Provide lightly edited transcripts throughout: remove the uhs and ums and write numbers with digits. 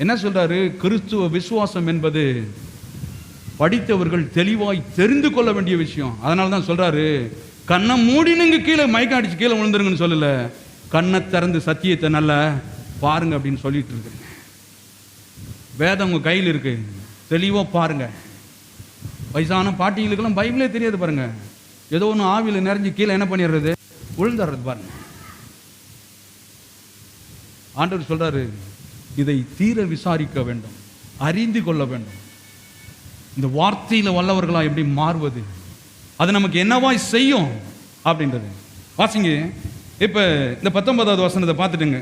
என்ன சொல்றாரு? கிறிஸ்துவ விசுவாசம் என்பது படித்தவர்கள் தெளிவாய் தெரிந்து கொள்ள வேண்டிய விஷயம். அதனால தான் சொல்றாரு, கண்ணை மூடினுங்க கீழே மயக்கம் அடிச்சு கீழே விழுந்துருங்கன்னு சொல்லல, கண்ணை திறந்து சத்தியத்தை நல்லா பாருங்க அப்படின்னு சொல்லிட்டு இருக்கு. வேதம் உங்க கையில் இருக்கு, தெளிவா பாருங்க. வயசான பாட்டிகளுக்கெல்லாம் பைபிளே தெரியாது பாருங்க, ஏதோ ஒன்று ஆவியில் நிறைஞ்சு கீழே என்ன பண்ணிடுறது, விழுந்துடுறது பாருங்க. ஆண்டவர் சொல்றாரு, இதை தீர விசாரிக்க வேண்டும், அறிந்து கொள்ள வேண்டும். இந்த வார்த்தையில வல்லவர்களா எப்படி மாறுவது, அது நமக்கு என்னவாய் செய்யும் அப்படின்றது வாசிங்க. இப்ப இந்த 19வது வசனத்தை பார்த்துட்டுங்க.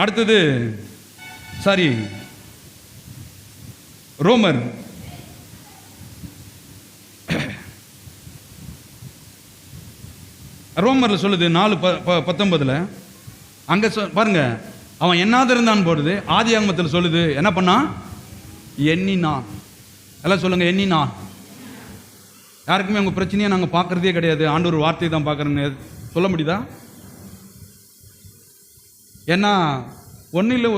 அடுத்தது சாரி ரோமர் ரோமர்ல சொல்லுது 4:19. அங்க பாருங்க, அவன் என்னாத இருந்தான் போடுது. ஆதி ஆகமத்தில் சொல்லுது என்ன பண்ணா, எண்ணினான். எல்லாம் சொல்லுங்க, எண்ணினான். யாருக்குமே உங்க பிரச்சனையை நாங்க பார்க்கறதே கிடையாது, ஆண்டவர் வார்த்தையை தான் பார்க்கறேன்னு சொல்ல முடியுதா? ஏன்னா ஒன்றும் இல்லை,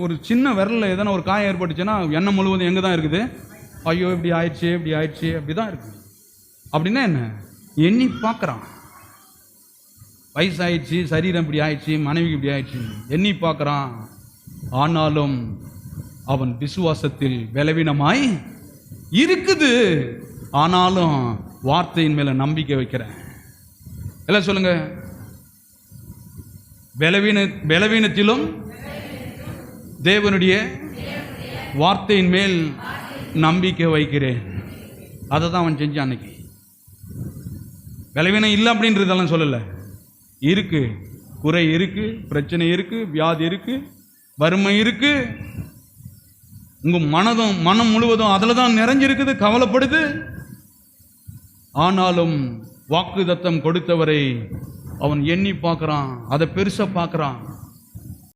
ஒரு சின்ன விரலில் எதனா ஒரு காயம் ஏற்பட்டுச்சுன்னா எண்ணம் முழுவதும் எங்கே தான் இருக்குது, ஐயோ இப்படி ஆயிடுச்சு இப்படி ஆயிடுச்சு அப்படி தான் இருக்கு. அப்படின்னா என்ன, எண்ணி பார்க்குறான். வயசாயிடுச்சு, சரீரம் இப்படி ஆயிடுச்சு, மனைவிக்கு இப்படி ஆயிடுச்சு, எண்ணி பார்க்குறான். ஆனாலும் அவன் விசுவாசத்தில் பலவீனமாய் இருக்குது, ஆனாலும் வார்த்தையின் மேல நம்பிக்கை வைக்கிறேன். எல்லாம் சொல்லுங்க, பலவீனத்திலும் தேவனுடைய வார்த்தையின் மேல் நம்பிக்கை வைக்கிறேன். அதை தான் அவன் செஞ்சான். அன்னைக்கு பலவீனம் இல்லை அப்படின்றதெல்லாம் சொல்லலை, இருக்கு, குறை இருக்கு, பிரச்சனை இருக்கு, வியாதி இருக்கு, வறுமை இருக்கு, உங்க மனம் முழுவதும் அதில் தான் நிறைஞ்சிருக்குது, கவலைப்படுது. ஆனாலும் வாக்குத்தத்தம் கொடுத்தவரை அவன் எண்ணி பார்க்கறான், அதை பெருசா பார்க்கறான்.